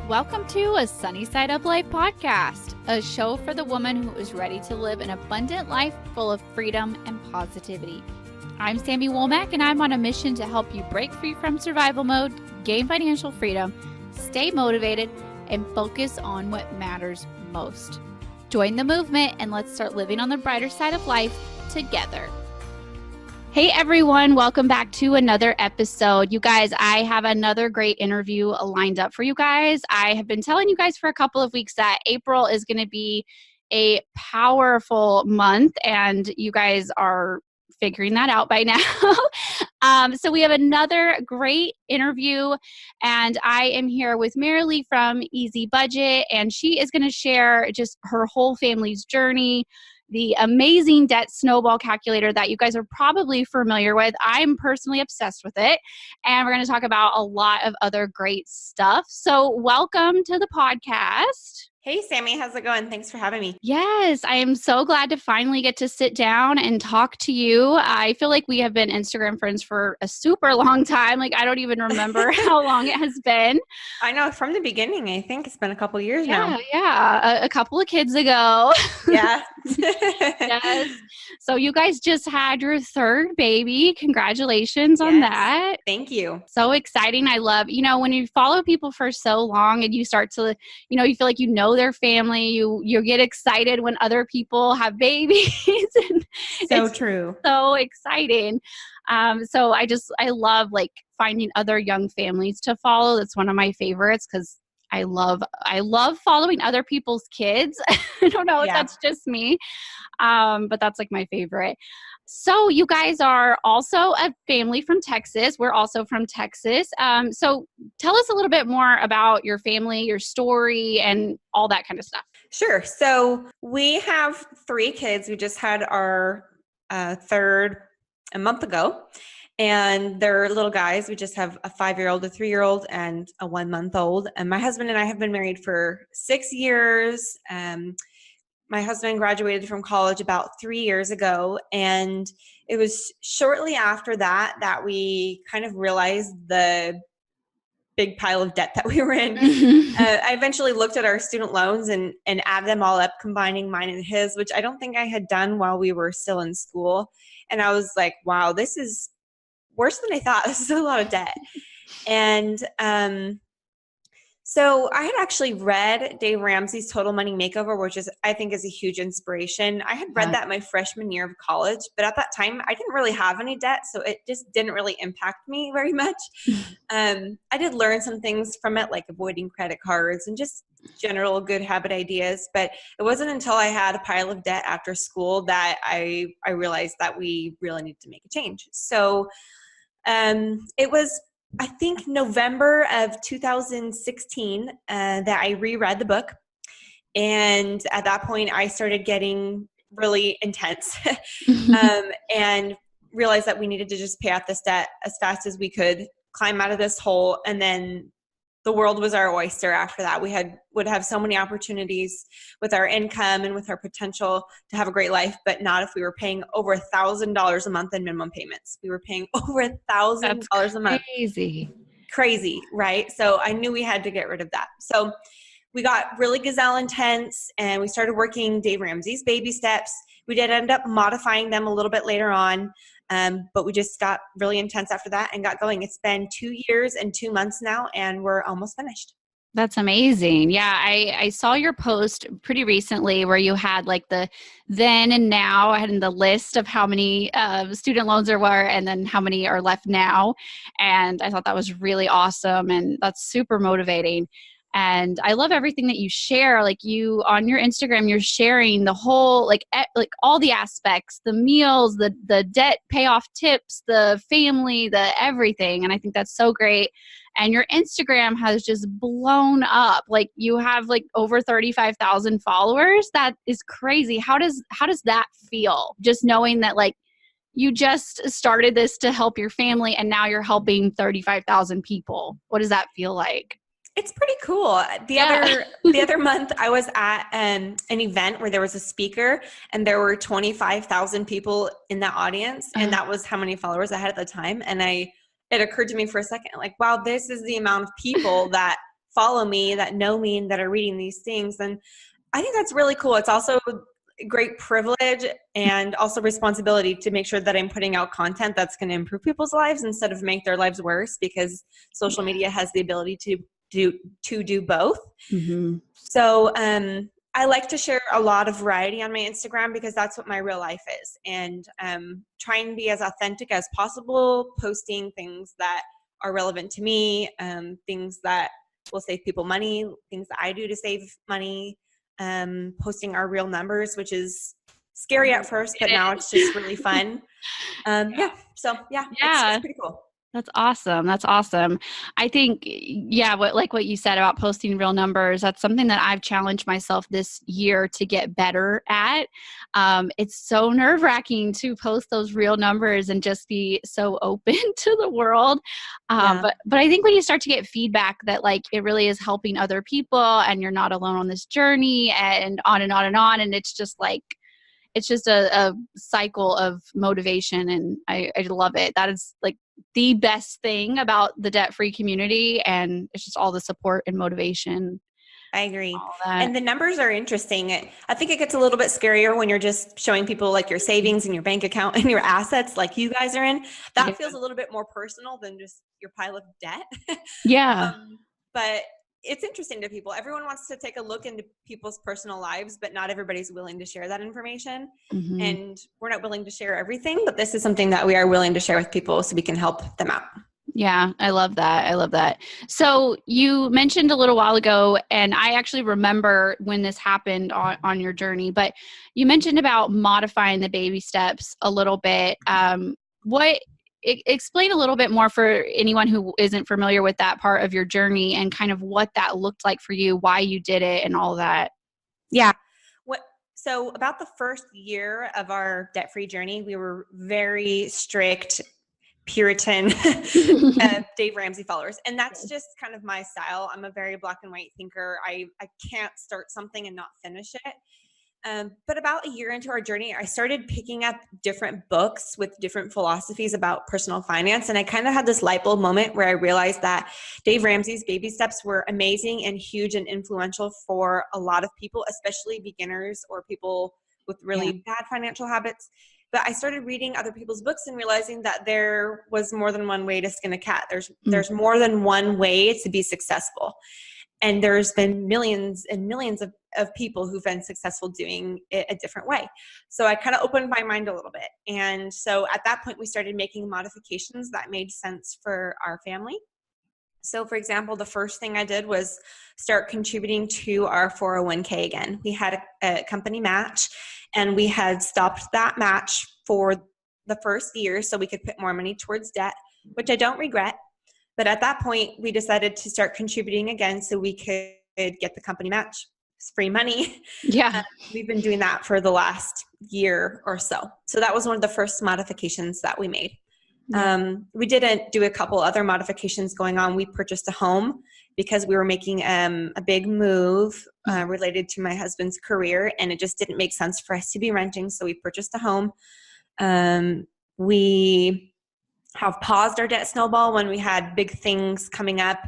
Welcome to a Sunny Side Up Life podcast, a show for the woman who is ready to live an abundant life full of freedom and positivity. I'm Sami Womack, and I'm on a mission to help you break free from survival mode, gain financial freedom, stay motivated, and focus on what matters most. Join the movement and let's start living on the brighter side of life together. Hey everyone, welcome back to another episode. You guys, I have another great interview lined up for you guys. I have been telling you guys for a couple of weeks that April is going to be a powerful month, and you guys are figuring that out by now. So we have another great interview, and I am here with Merliee from Easy Budget, and she is going to share just her whole family's journey, the amazing Debt Snowball Calculator that you guys are probably familiar with. I'm personally obsessed with it, and we're going to talk about a lot of other great stuff. So welcome to the podcast. Hey, Sami, how's it going? Thanks for having me. Yes, I am so glad to finally get to sit down and talk to you. I feel like we have been Instagram friends for a super long time. Like, I don't even remember how long it has been. I know, from the beginning. I think it's been a couple years now. Yeah, a couple of kids ago. Yeah. Yes. So you guys just had your third baby. Congratulations on that. Thank you. So exciting. I love, when you follow people for so long and you start to, you feel like you know their family, you get excited when other people have babies. And so true. So exciting. So I love like finding other young families to follow. That's one of my favorites because I love following other people's kids. I don't know if that's just me, but that's like my favorite. So you guys are also a family from Texas. We're also from Texas. So tell us a little bit more about your family, your story, and all that kind of stuff. Sure. So we have 3 kids. We just had our third a month ago. And they're little guys. We just have a 5-year-old, a 3-year-old, and a 1-month-old. And my husband and I have been married for 6 years. My husband graduated from college about 3 years ago. And it was shortly after that we kind of realized the big pile of debt that we were in. I eventually looked at our student loans and added them all up, combining mine and his, which I don't think I had done while we were still in school. And I was like, wow, this is worse than I thought. This is a lot of debt. And so I had actually read Dave Ramsey's Total Money Makeover, which I think is a huge inspiration. I had read that my freshman year of college, but at that time I didn't really have any debt. So it just didn't really impact me very much. I did learn some things from it, like avoiding credit cards and just general good habit ideas. But it wasn't until I had a pile of debt after school that I realized that we really need to make a change. So it was, I think, November of 2016 that I reread the book. And at that point, I started getting really intense and realized that we needed to just pay off this debt as fast as we could, climb out of this hole, and then the world was our oyster after that. We would have so many opportunities with our income and with our potential to have a great life, but not if we were paying over $1,000 a month in minimum payments. We were paying over $1,000 a month. Crazy, right? So I knew we had to get rid of that. So we got really gazelle intense, and we started working Dave Ramsey's Baby Steps. We did end up modifying them a little bit later on. But we just got really intense after that and got going. It's been 2 years and 2 months now, and we're almost finished. That's amazing. Yeah, I saw your post pretty recently where you had like the then and now and the list of how many student loans there were and then how many are left now. And I thought that was really awesome, and that's super motivating. And I love everything that you share. Like you on your Instagram, you're sharing the whole, like all the aspects, the meals, the debt payoff tips, the family, the everything. And I think that's so great. And your Instagram has just blown up. Like you have like over 35,000 followers. That is crazy. How does that feel? Just knowing that like you just started this to help your family and now you're helping 35,000 people. What does that feel like? It's pretty cool. The other month I was at an event where there was a speaker and there were 25,000 people in the audience. And that was how many followers I had at the time. And it occurred to me for a second, like, wow, this is the amount of people that follow me, that know me, and that are reading these things. And I think that's really cool. It's also great privilege and also responsibility to make sure that I'm putting out content that's going to improve people's lives instead of make their lives worse, because social media has the ability to do both. Mm-hmm. So I like to share a lot of variety on my Instagram because that's what my real life is. And try and be as authentic as possible, posting things that are relevant to me, things that will save people money, things that I do to save money, posting our real numbers, which is scary at first, but now it's just really fun. It's pretty cool. That's awesome. That's awesome. I think, what you said about posting real numbers, that's something that I've challenged myself this year to get better at. It's so nerve-wracking to post those real numbers and just be so open to the world. But I think when you start to get feedback that like it really is helping other people and you're not alone on this journey and on and on and on, and it's just like, it's just a cycle of motivation, and I love it. That is like the best thing about the debt-free community, and it's just all the support and motivation. I agree. And the numbers are interesting. I think it gets a little bit scarier when you're just showing people like your savings and your bank account and your assets like you guys are in. That feels a little bit more personal than just your pile of debt. Yeah. But it's interesting to people. Everyone wants to take a look into people's personal lives, but not everybody's willing to share that information. Mm-hmm. And we're not willing to share everything, but this is something that we are willing to share with people so we can help them out. Yeah, I love that. I love that. So you mentioned a little while ago, and I actually remember when this happened on your journey, but you mentioned about modifying the baby steps a little bit. Explain a little bit more for anyone who isn't familiar with that part of your journey and kind of what that looked like for you, why you did it and all that. Yeah. So about the first year of our debt-free journey, we were very strict Puritan Dave Ramsey followers. And that's just kind of my style. I'm a very black and white thinker. I can't start something and not finish it. But about a year into our journey, I started picking up different books with different philosophies about personal finance. And I kind of had this light bulb moment where I realized that Dave Ramsey's baby steps were amazing and huge and influential for a lot of people, especially beginners or people with really bad financial habits. But I started reading other people's books and realizing that there was more than one way to skin a cat. There's more than one way to be successful. And there's been millions and millions of people who've been successful doing it a different way. So I kind of opened my mind a little bit. And so at that point, we started making modifications that made sense for our family. So for example, the first thing I did was start contributing to our 401k again. We had a company match, and we had stopped that match for the first year so we could put more money towards debt, which I don't regret. But at that point, we decided to start contributing again so we could get the company match. It's free money. Yeah. We've been doing that for the last year or so. So that was one of the first modifications that we made. Yeah. We didn't do a couple other modifications going on. We purchased a home because we were making a big move related to my husband's career, and it just didn't make sense for us to be renting. So we purchased a home. We have paused our debt snowball when we had big things coming up.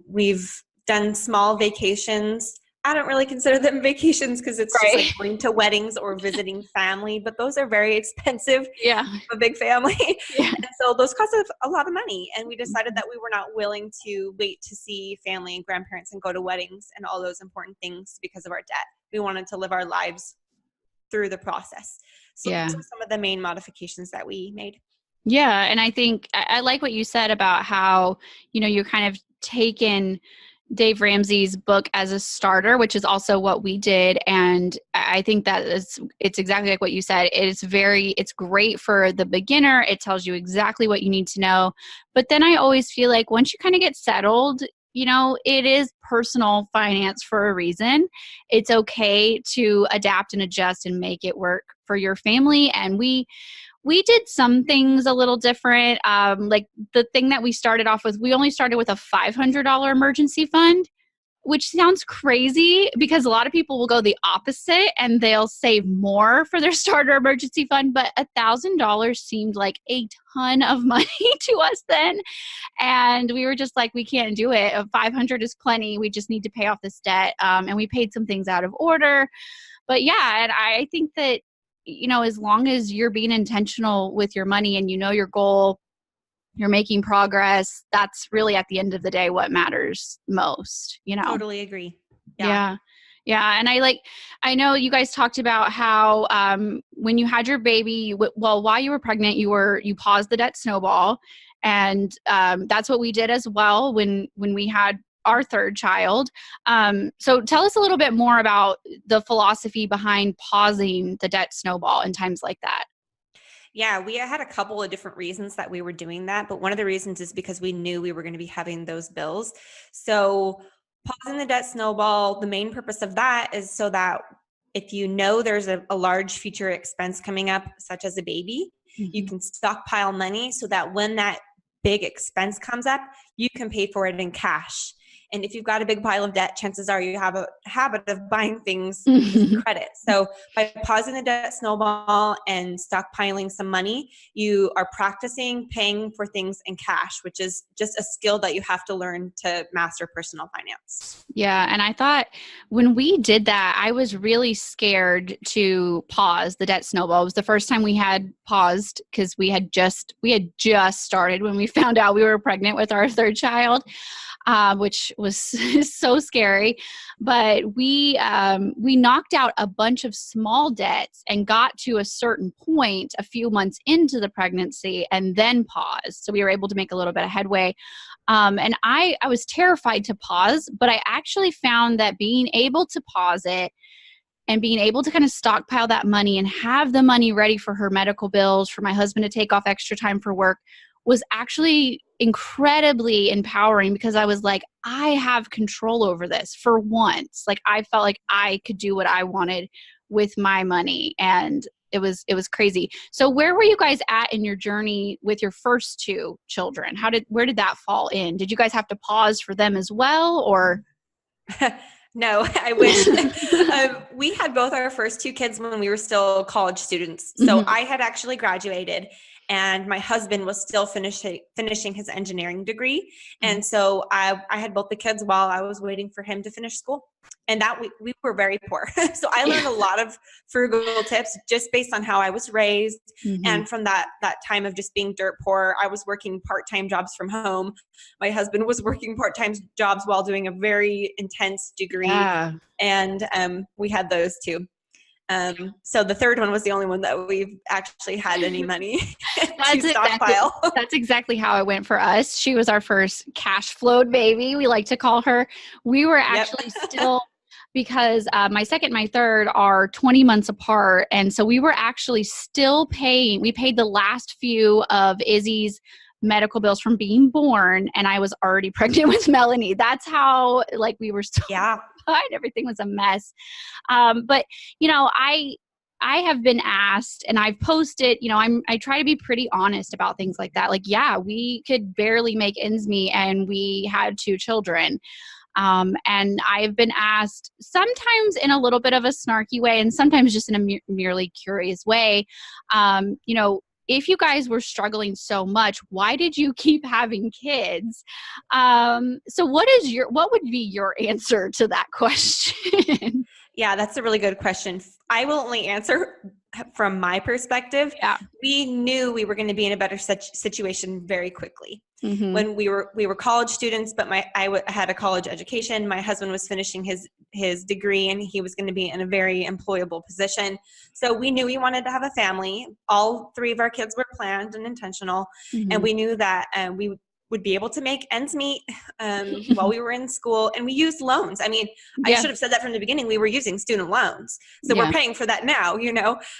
We've done small vacations. I don't really consider them vacations because it's just like going to weddings or visiting family, but those are very expensive. Yeah. A big family. Yeah. And so those cost us a lot of money. And we decided that we were not willing to wait to see family and grandparents and go to weddings and all those important things because of our debt. We wanted to live our lives through the process. So those are some of the main modifications that we made. Yeah. And I think I like what you said about how, you're kind of taken Dave Ramsey's book as a starter, which is also what we did. And I think that it's exactly like what you said. It's great for the beginner. It tells you exactly what you need to know. But then I always feel like once you kind of get settled, it is personal finance for a reason. It's okay to adapt and adjust and make it work for your family. And we did some things a little different. Like the thing that we started off with, we only started with a $500 emergency fund, which sounds crazy because a lot of people will go the opposite and they'll save more for their starter emergency fund. But $1,000 seemed like a ton of money to us then. And we were just like, we can't do it. 500 is plenty. We just need to pay off this debt. And we paid some things out of order. But yeah, and I think that, as long as you're being intentional with your money and you know your goal, you're making progress, that's really at the end of the day what matters most, Totally agree. Yeah. And I know you guys talked about how when you had your baby, while you were pregnant, you paused the debt snowball. And that's what we did as well when we had our third child. So tell us a little bit more about the philosophy behind pausing the debt snowball in times like that. Yeah, we had a couple of different reasons that we were doing that, but one of the reasons is because we knew we were going to be having those bills. So pausing the debt snowball, the main purpose of that is so that if there's a large future expense coming up, such as a baby, you can stockpile money so that when that big expense comes up, you can pay for it in cash. And if you've got a big pile of debt, chances are you have a habit of buying things with credit. So by pausing the debt snowball and stockpiling some money, you are practicing paying for things in cash, which is just a skill that you have to learn to master personal finance. Yeah. And I thought when we did that, I was really scared to pause the debt snowball. It was the first time we had paused because we had just started when we found out we were pregnant with our third child. Which was so scary. But we knocked out a bunch of small debts and got to a certain point a few months into the pregnancy and then paused. So we were able to make a little bit of headway. And I was terrified to pause, but I actually found that being able to pause it and being able to kind of stockpile that money and have the money ready for her medical bills, for my husband to take off extra time for work, was actually incredibly empowering because I was like, I have control over this for once. Like I felt like I could do what I wanted with my money. And it was crazy. So where were you guys at in your journey with your first two children? Where did that fall in? Did you guys have to pause for them as well, or? No, I wish. We had both our first two kids when we were still college students. So I had actually graduated and my husband was still finishing his engineering degree. And so I had both the kids while I was waiting for him to finish school. And that we were very poor. So I learned a lot of frugal tips just based on how I was raised. And from that time of just being dirt poor, I was working part-time jobs from home. My husband was working part-time jobs while doing a very intense degree. Yeah. And we had those two. So the third one was the only one that we've actually had any money to stockpile. That's exactly how it went for us. She was our first cash flowed baby, we like to call her. We were actually still, because my second and my third are 20 months apart. And so we were actually still paying. We paid the last few of Izzy's medical bills from being born, and I was already pregnant with Merliee. That's how we were still behind. Everything was a mess. But I have been asked, and I've posted, I try to be pretty honest about things like that. We could barely make ends meet and we had two children. And I've been asked, sometimes in a little bit of a snarky way and sometimes just in a merely curious way, if you guys were struggling so much, why did you keep having kids? So what would be your answer to that question? Yeah, that's a really good question. I will only answer from my perspective. Yeah. We knew we were going to be in a better situation very quickly. When we were college students, but I had a college education. My husband was finishing his degree and he was going to be in a very employable position. So we knew we wanted to have a family. All three of our kids were planned and intentional. And we knew that we would be able to make ends meet while we were in school. And we used loans. I mean, I should have said that from the beginning. We were using student loans. So we're paying for that now,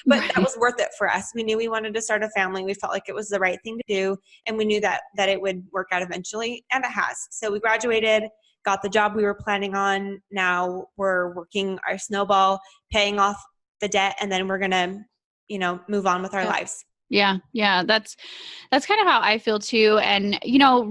but that was worth it for us. We knew we wanted to start a family. We felt like it was the right thing to do. And we knew that it would work out eventually. And it has. So we graduated, got the job we were planning on. Now we're working our snowball, paying off the debt, and then we're going to, move on with our lives. Yeah. Yeah. That's kind of how I feel too. And,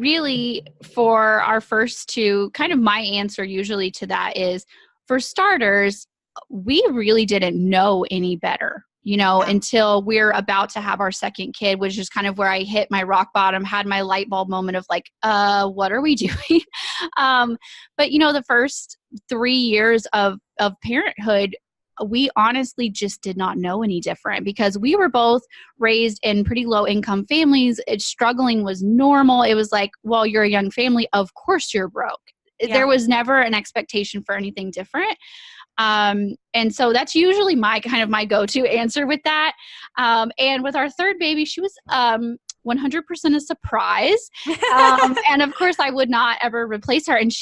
really for our first two, kind of my answer usually to that is, for starters, we really didn't know any better, Yeah. until we're about to have our second kid, which is kind of where I hit my rock bottom, had my light bulb moment of like, what are we doing? But the first 3 years of parenthood, we honestly just did not know any different because we were both raised in pretty low income families. Struggling was normal. It was like, well, you're a young family, of course you're broke. Yeah. There was never an expectation for anything different. And so that's usually my go-to answer with that. And with our third baby, she was 100% a surprise. And of course I would not ever replace her. And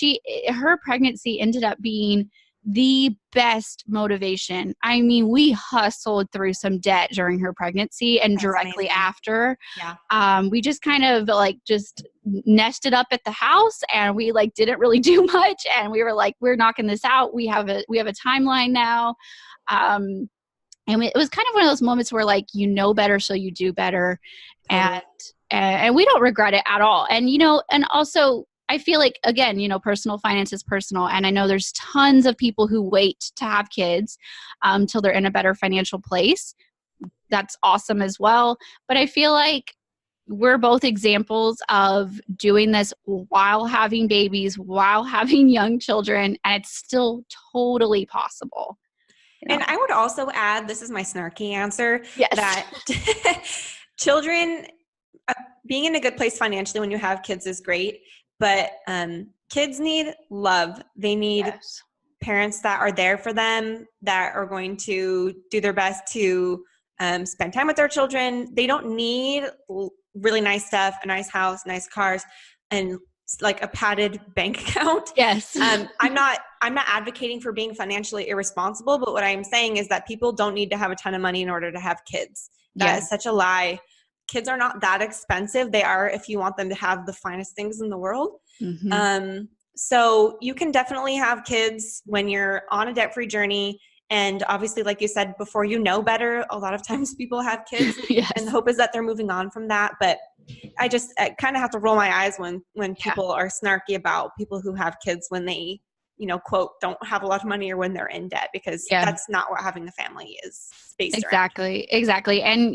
her pregnancy ended up being the best motivation. I mean, we hustled through some debt during her pregnancy and That's directly amazing. after. Yeah. We just kind of just nested up at the house, and we didn't really do much. And we were like, we're knocking this out. We have a timeline now. And it was kind of one of those moments where better, so you do better. Totally. And we don't regret it at all. And, and also I feel like, again, personal finance is personal. And I know there's tons of people who wait to have kids till they're in a better financial place. That's awesome as well. But I feel like we're both examples of doing this while having babies, while having young children, and it's still totally possible. And I would also add, this is my snarky answer, yes, that children, being in a good place financially when you have kids is great, but kids need love. They need parents that are there for them, that are going to do their best to spend time with their children. They don't need really nice stuff, a nice house, nice cars, and like a padded bank account. Yes. I'm not advocating for being financially irresponsible, but what I'm saying is that people don't need to have a ton of money in order to have kids. That is such a lie. Kids are not that expensive. They are if you want them to have the finest things in the world. Mm-hmm. So you can definitely have kids when you're on a debt-free journey. And obviously, like you said, before you know better, a lot of times people have kids Yes. and the hope is that they're moving on from that. But I kind of have to roll my eyes when people are snarky about people who have kids when they, quote, don't have a lot of money or when they're in debt, because that's not what having a family is based Exactly. around. Exactly. And,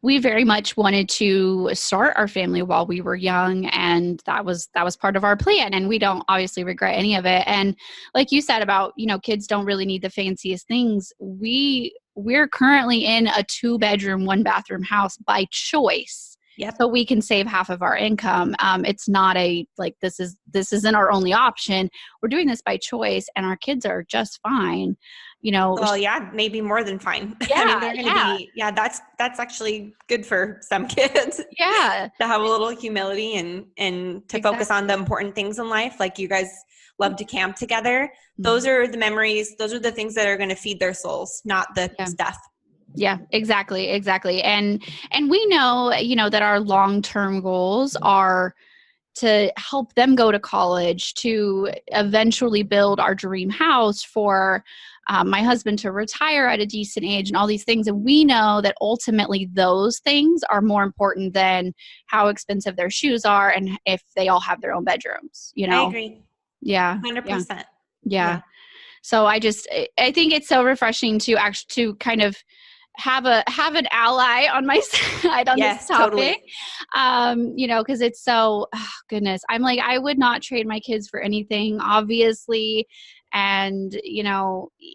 we very much wanted to start our family while we were young, and that was part of our plan, and we don't obviously regret any of it. And like you said about, kids don't really need the fanciest things. We're currently in a 2-bedroom, 1-bathroom house by choice. Yep. So we can save half of our income. It's not this isn't our only option. We're doing this by choice, and our kids are just fine. Well, yeah, maybe more than fine. Yeah, I mean, they're going to be, that's actually good for some kids. Yeah. To have a little humility and to focus on the important things in life. Like you guys love to camp together. Mm-hmm. Those are the memories. Those are the things that are going to feed their souls, not the stuff. Yeah, exactly. And we know, that our long-term goals are to help them go to college, to eventually build our dream house, for my husband to retire at a decent age, and all these things. And we know that ultimately those things are more important than how expensive their shoes are and if they all have their own bedrooms, I agree. Yeah. 100%. Yeah. So I think it's so refreshing to kind of have an ally on my side on this topic. Totally. Because it's so, goodness, I'm like, I would not trade my kids for anything, obviously. And,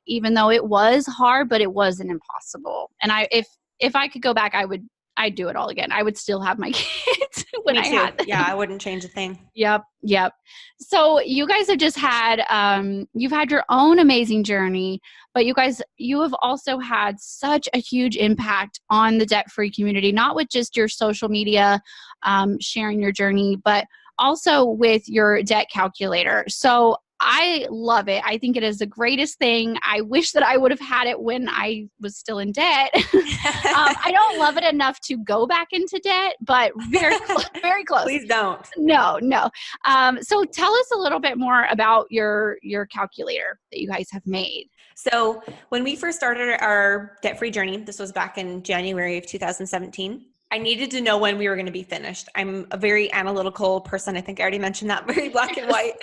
even though it was hard, but it wasn't impossible. And if I could go back, I'd do it all again. I would still have my kids when I had them. Yeah, I wouldn't change a thing. Yep. So you guys have just had, you've had your own amazing journey, but you have also had such a huge impact on the debt-free community, not with just your social media, sharing your journey, but also with your debt calculator. So I love it. I think it is the greatest thing. I wish that I would have had it when I was still in debt. I don't love it enough to go back into debt, but very close. Please don't. No. So tell us a little bit more about your calculator that you guys have made. So when we first started our debt-free journey, this was back in January of 2017, I needed to know when we were going to be finished. I'm a very analytical person. I think I already mentioned that, very black and white.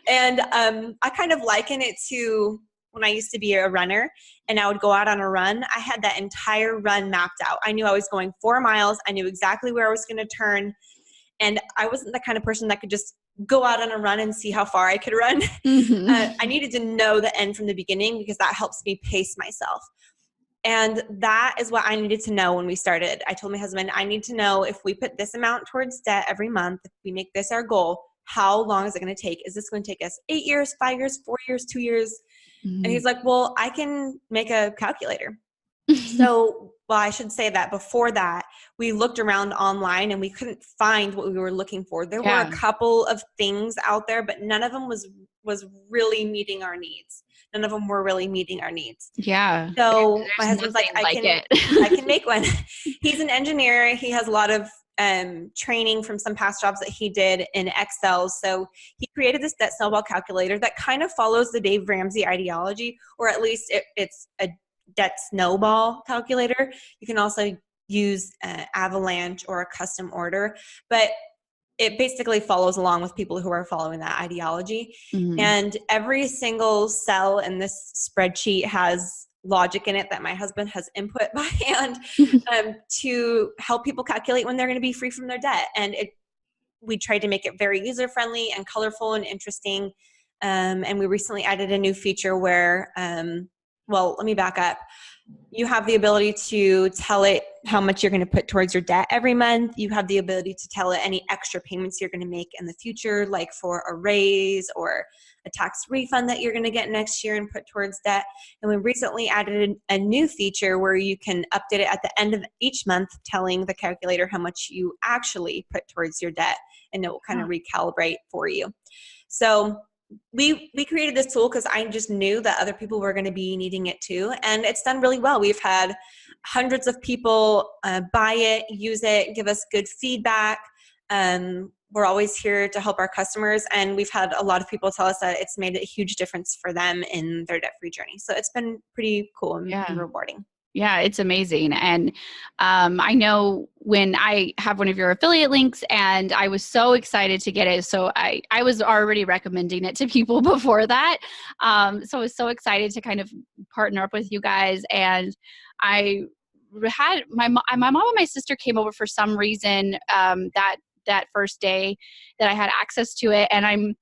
And I kind of liken it to when I used to be a runner and I would go out on a run. I had that entire run mapped out. I knew I was going 4 miles. I knew exactly where I was going to turn. And I wasn't the kind of person that could just go out on a run and see how far I could run. I needed to know the end from the beginning because that helps me pace myself. And that is what I needed to know when we started. I told my husband, I need to know if we put this amount towards debt every month, if we make this our goal, how long is it going to take? Is this going to take us 8 years, 5 years, 4 years, 2 years? And he's like, well, I can make a calculator. So, well, I should say that before that, we looked around online and we couldn't find what we were looking for. There were a couple of things out there, but none of them was really meeting our needs. None of them were really meeting our needs. Yeah. So my husband's like, I can make one. He's an engineer. He has a lot of training from some past jobs that he did in Excel. So he created this Debt Snowball Calculator that kind of follows the Dave Ramsey ideology, or at least it's a Debt Snowball Calculator. You can also use Avalanche or a custom order, but it basically follows along with people who are following that ideology. And every single cell in this spreadsheet has logic in it that my husband has input by hand to help people calculate when they're going to be free from their debt. And we tried to make it very user-friendly and colorful and interesting. And we recently added a new feature where, well, let me back up. You have the ability to tell it how much you're going to put towards your debt every month. You have the ability to tell it any extra payments you're going to make in the future, like for a raise or a tax refund that you're going to get next year and put towards debt. And we recently added a new feature where you can update it at the end of each month, telling the calculator how much you actually put towards your debt, and it will kind of recalibrate for you. So we created this tool because I just knew that other people were going to be needing it too. And it's done really well. We've had hundreds of people buy it, use it, give us good feedback. We're always here to help our customers. And we've had a lot of people tell us that it's made a huge difference for them in their debt-free journey. So it's been pretty cool and rewarding. Yeah, it's amazing. And I know when I have one of your affiliate links and I was so excited to get it. So I was already recommending it to people before that. So I was so excited to kind of partner up with you guys. And I had my mom and my sister came over for some reason that first day that I had access to it. And I'm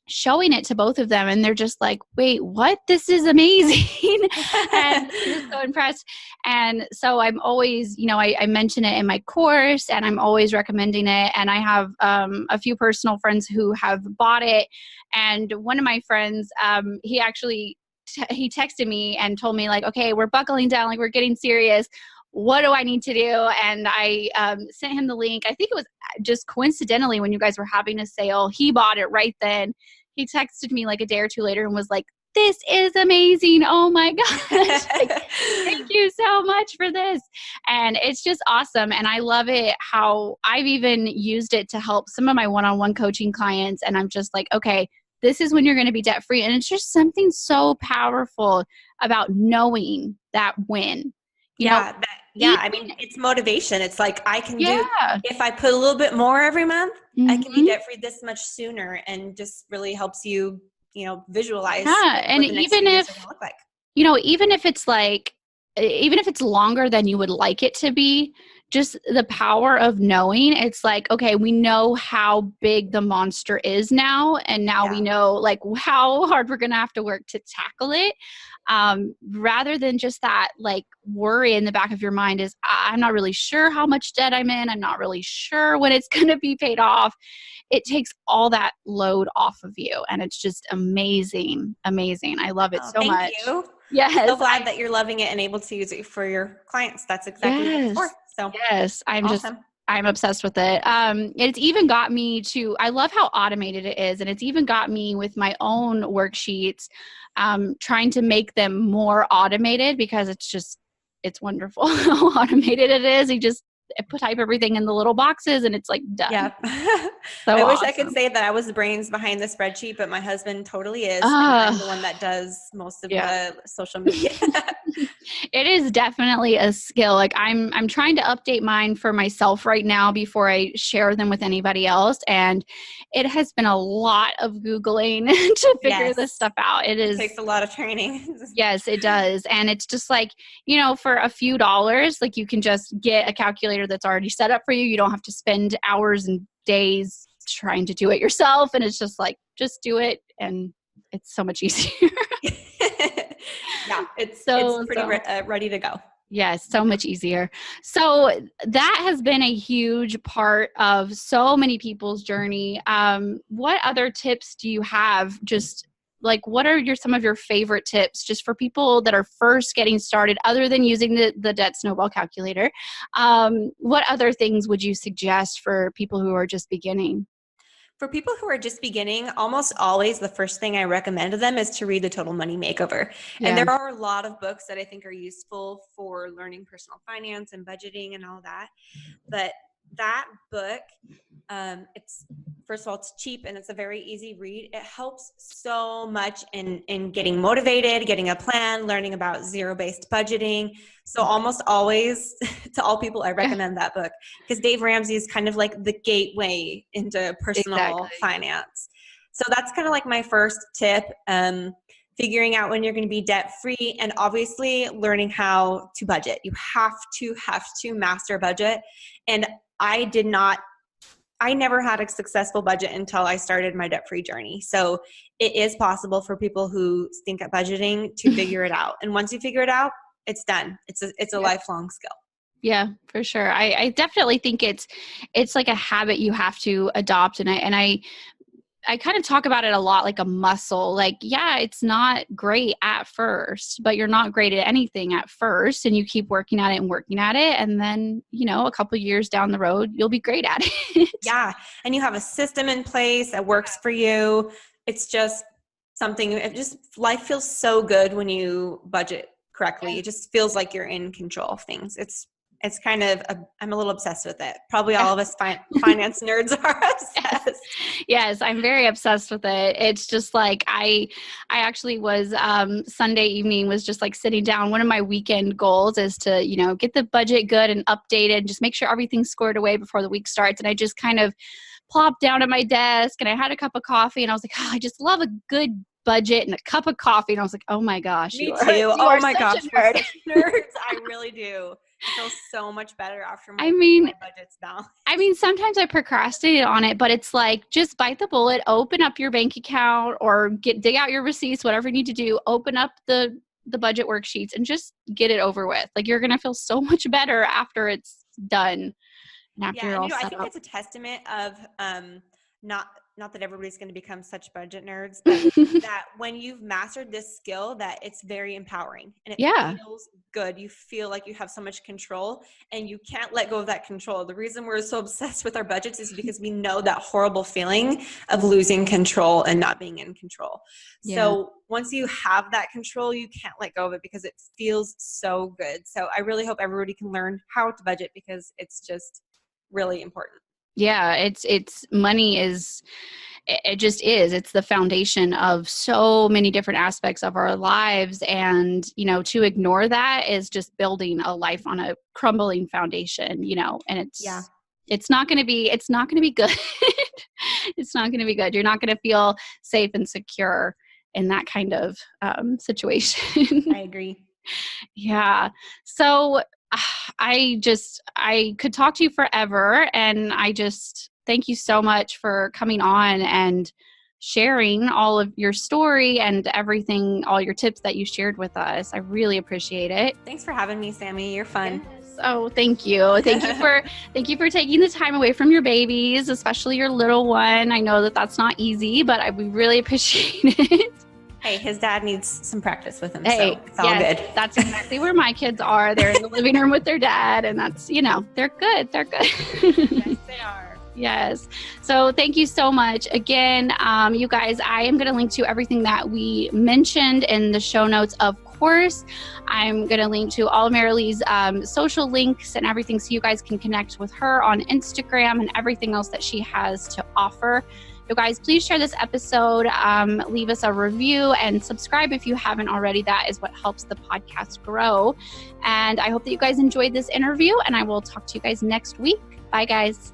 showing it to both of them and they're just like, wait, what? This is amazing. And they're so impressed. And so I'm always, I mention it in my course and I'm always recommending it. And I have a few personal friends who have bought it. And one of my friends, he actually, he texted me and told me like, okay, we're buckling down, like we're getting serious. What do I need to do? And I sent him the link. I think it was just coincidentally when you guys were having a sale, he bought it right then. He texted me like a day or two later and was like, this is amazing. Oh my gosh. Like, thank you so much for this. And it's just awesome. And I love it how I've even used it to help some of my one-on-one coaching clients. And I'm just like, okay, this is when you're going to be debt free. And it's just something so powerful about knowing that win. I mean, it's motivation. It's like I can do, if I put a little bit more every month, I can be debt free this much sooner, and just really helps you, visualize. Yeah. And even if, even if it's like, even if it's longer than you would like it to be, just the power of knowing, it's like, okay, we know how big the monster is now. And now we know like how hard we're going to have to work to tackle it. Rather than just that like worry in the back of your mind is, I'm not really sure how much debt I'm in. I'm not really sure when it's going to be paid off. It takes all that load off of you. And it's just amazing. Amazing. I love it so much. Thank you. Yes. I'm so glad that you're loving it and able to use it for your clients. That's exactly what it's for. So yes, I'm awesome. I'm obsessed with it. It's even got me to, I love how automated it is. And it's even got me with my own worksheets, trying to make them more automated because it's wonderful how automated it is. You just type everything in the little boxes and it's like done. Yeah. So I wish awesome. I could say that I was the brains behind the spreadsheet, but my husband totally is. And I'm the one that does most of the social media. It is definitely a skill. Like I'm trying to update mine for myself right now before I share them with anybody else. And it has been a lot of Googling to figure this stuff out. It takes a lot of training. Yes, it does. And it's just like, for a few dollars, like you can just get a calculator that's already set up for you. You don't have to spend hours and days trying to do it yourself. And it's just like, just do it. And it's so much easier. Yeah, it's pretty ready to go. Yes, so much easier. So that has been a huge part of so many people's journey. What other tips do you have? Just like, what are some of your favorite tips just for people that are first getting started, other than using the Debt Snowball Calculator? What other things would you suggest for people who are just beginning? For people who are just beginning, almost always the first thing I recommend to them is to read the Total Money Makeover. Yeah. And there are a lot of books that I think are useful for learning personal finance and budgeting and all that. But that book, first of all, it's cheap and it's a very easy read. It helps so much in getting motivated, getting a plan, learning about zero-based budgeting. So almost always to all people, I recommend that book because Dave Ramsey is kind of like the gateway into personal finance. So that's kind of like my first tip, figuring out when you're going to be debt-free and obviously learning how to budget. You have to master budget. And I never had a successful budget until I started my debt-free journey. So it is possible for people who stink at budgeting to figure it out. And once you figure it out, it's done. It's a lifelong skill. Yeah, for sure. I definitely think it's like a habit you have to adopt. And I kind of talk about it a lot like a muscle. Like, yeah, it's not great at first, but you're not great at anything at first. And you keep working at it. And then, a couple of years down the road, you'll be great at it. Yeah. And you have a system in place that works for you. It's just life feels so good when you budget correctly. It just feels like you're in control of things. It's kind of, I'm a little obsessed with it. Probably all of us finance nerds are obsessed. Yes, I'm very obsessed with it. It's just like, I actually was, Sunday evening was just like sitting down. One of my weekend goals is to, get the budget good and updated, just make sure everything's squared away before the week starts. And I just kind of plopped down at my desk and I had a cup of coffee and I was like, I just love a good budget and a cup of coffee. And I was like, oh my gosh. Me too. Oh my gosh. We're such nerds. I really do. I feel so much better after my budget's balanced. Sometimes I procrastinated on it, but it's like, just bite the bullet, open up your bank account or dig out your receipts, whatever you need to do, open up the budget worksheets and just get it over with. Like, you're going to feel so much better after it's done. And after you're all set I think up. it's a testament of, not that everybody's going to become such budget nerds, but that when you've mastered this skill, that it's very empowering and it feels good. You feel like you have so much control and you can't let go of that control. The reason we're so obsessed with our budgets is because we know that horrible feeling of losing control and not being in control. Yeah. So once you have that control, you can't let go of it because it feels so good. So I really hope everybody can learn how to budget because it's just really important. Yeah, it's money it just is. It's the foundation of so many different aspects of our lives. And, to ignore that is just building a life on a crumbling foundation, and it's not going to be good. It's not going to be good. You're not going to feel safe and secure in that kind of situation. I agree. Yeah. So I could talk to you forever, and I just thank you so much for coming on and sharing all of your story and everything, all your tips that you shared with us. I really appreciate it. Thanks for having me, Sami. You're fun. Yes. Oh, thank you. Thank you for taking the time away from your babies, especially your little one. I know that that's not easy, but we really appreciate it. Hey, his dad needs some practice with him, Hey, so it's all good. That's exactly where my kids are. They're in the living room with their dad, and that's, they're good. They're good. Yes, they are. Yes. So thank you so much. Again, you guys, I am going to link to everything that we mentioned in the show notes, of course. I'm going to link to all of Merilee's social links and everything so you guys can connect with her on Instagram and everything else that she has to offer. You guys, please share this episode, leave us a review, and subscribe if you haven't already. That is what helps the podcast grow. And I hope that you guys enjoyed this interview, and I will talk to you guys next week. Bye, guys.